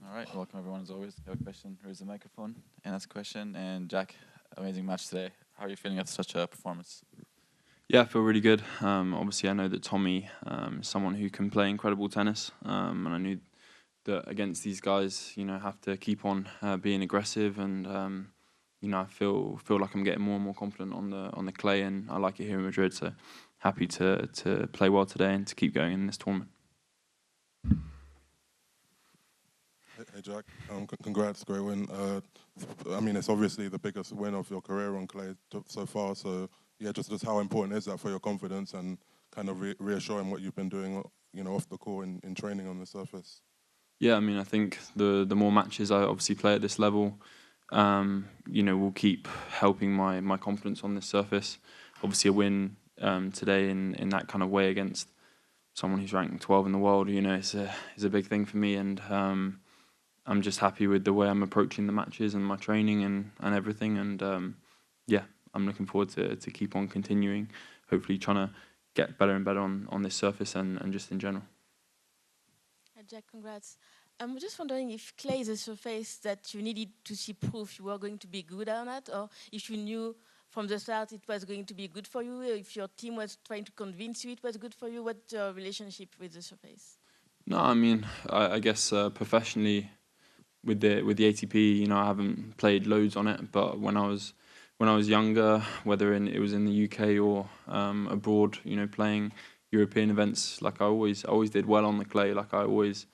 All right, welcome everyone. As always, if you have a question, here's the microphone and ask a question. And Jack, amazing match today. How are you feeling after such a performance? Yeah, I feel really good. Obviously, I know that Tommy is someone who can play incredible tennis, and I knew that against these guys, have to keep on being aggressive, and I feel like I'm getting more and more confident on the clay, and I like it here in Madrid. So happy to play well today and to keep going in this tournament. Hey Jack, congrats, great win. I mean, it's obviously the biggest win of your career on clay so far. So yeah, just how important is that for your confidence and kind of reassuring what you've been doing, off the court in training on the surface? Yeah, I mean, I think the more matches I obviously play at this level, will keep helping my confidence on this surface. Obviously, a win today in that kind of way against someone who's ranked 12 in the world, is a big thing for me, and I'm just happy with the way I'm approaching the matches and my training and everything, and yeah, I'm looking forward to keep on continuing, hopefully trying to get better and better on this surface and just in general. Jack, congrats. I'm just wondering if clay is a surface that you needed to see proof you were going to be good or not, or if you knew from the start it was going to be good for you, if your team was trying to convince you it was good for you. What's your relationship with the surface? No, I mean, I guess professionally with the ATP, I haven't played loads on it, but when I was younger, whether it was in the UK or abroad, playing European events, like I always did well on the clay. Like I always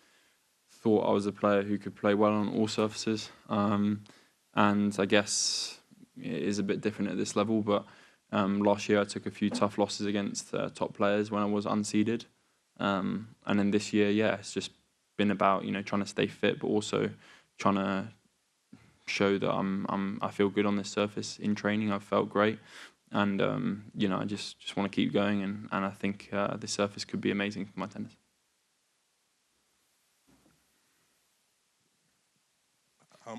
thought I was a player who could play well on all surfaces. And I guess it is a bit different at this level, but last year I took a few tough losses against top players when I was unseeded. And then this year, yeah, it's just been about trying to stay fit, but also trying to show that I feel good on this surface in training. I've felt great, and I just want to keep going, and I think this surface could be amazing for my tennis.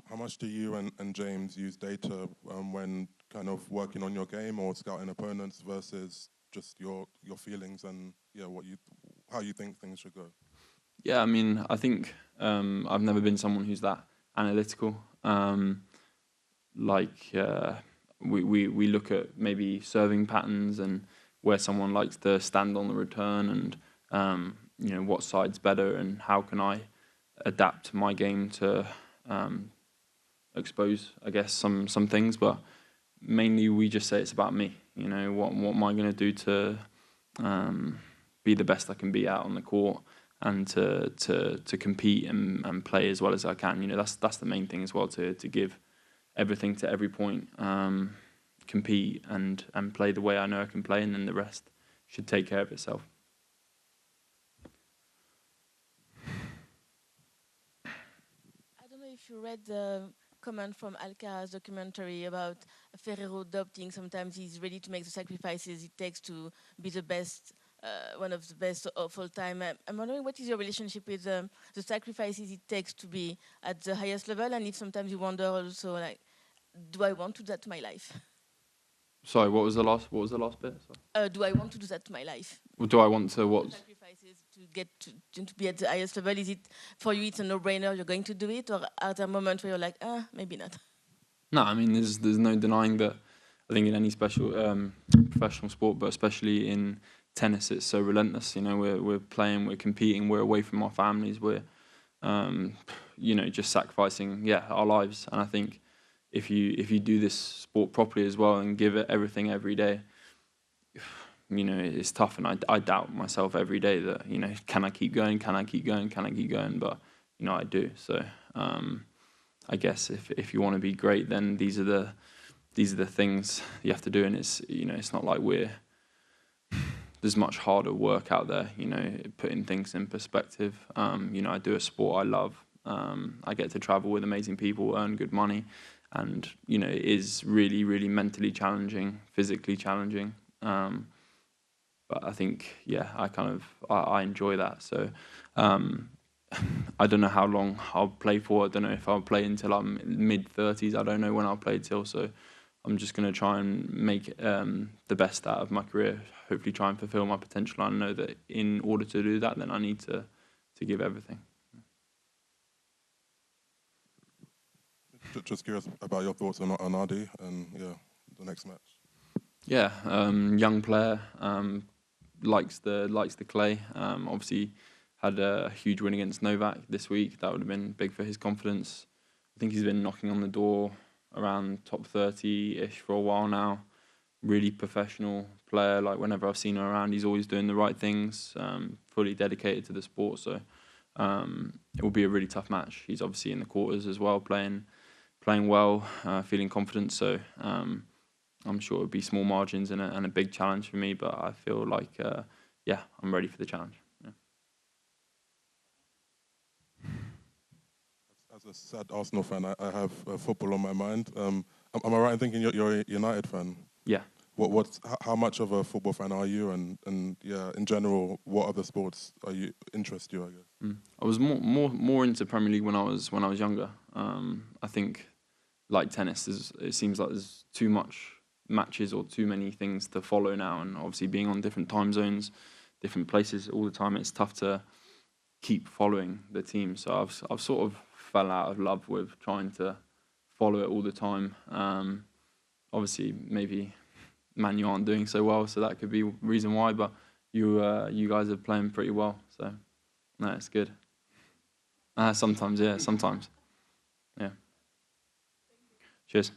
How much do you and James use data when kind of working on your game or scouting opponents versus just your feelings and yeah, how you think things should go? Yeah, I mean, I think I've never been someone who's that analytical. Like we look at maybe serving patterns and where someone likes to stand on the return, and what side's better and how can I adapt my game to expose, I guess, some things. But mainly we just say it's about me. What am I going to do to be the best I can be out on the court, and to compete and play as well as I can. That's the main thing as well, to give everything to every point, compete and play the way I know I can play, and then the rest should take care of itself. I don't know if you read the comment from Alcaraz documentary about Ferrero adopting. Sometimes he's ready to make the sacrifices it takes to be the best, one of the best of all time. I'm wondering what is your relationship with the sacrifices it takes to be at the highest level, and if sometimes you wonder also like, do I want to do that to my life? Sorry, what was the last bit? Sorry. Do I want to do that to my life? Well, do I want to what? Sacrifices to get to be at the highest level. Is it for you? It's a no-brainer. You're going to do it, or are there moments where you're like, maybe not? No, I mean there's no denying that. I think in any special professional sport, but especially in tennis, it's so relentless. We're playing, we're competing, we're away from our families, we're um, just sacrificing our lives. And I think if you do this sport properly as well and give it everything every day, it's tough. And I doubt myself every day that can I keep going? Can I keep going? Can I keep going? But I do. So I guess if you want to be great, then these are the things you have to do, and it's not like there's much harder work out there, putting things in perspective. I do a sport I love. I get to travel with amazing people, earn good money, and it is really, really mentally challenging, physically challenging. But I think, I enjoy that. So I don't know how long I'll play for. I don't know if I'll play until I'm mid-30s. I don't know when I'll play till. So I'm just going to try and make the best out of my career, hopefully try and fulfill my potential. I know that, in order to do that, then I need to give everything. Just curious about your thoughts on Adi and the next match. Yeah, young player, likes the clay. Obviously, had a huge win against Novak this week. That would have been big for his confidence. I think he's been knocking on the door around top 30-ish for a while now. Really professional player. Like whenever I've seen him around, he's always doing the right things. Fully dedicated to the sport. So it will be a really tough match. He's obviously in the quarters as well, playing well, feeling confident. So I'm sure it would be small margins and a big challenge for me. But I feel like I'm ready for the challenge. Yeah. As a sad Arsenal fan, I have football on my mind. Am I right in thinking you're a United fan? Yeah. How much of a football fan are you? And in general, what other sports interest you? I guess. I was more into Premier League when I was younger. I think, like tennis, it seems like there's too much matches or too many things to follow now, and obviously being on different time zones, different places all the time, it's tough to keep following the team. So I've sort of fell out of love with trying to follow it all the time. Obviously, maybe Man U aren't doing so well, so that could be a reason why. But you guys are playing pretty well, so no, it's good. Sometimes, yeah, sometimes, yeah. Cheers.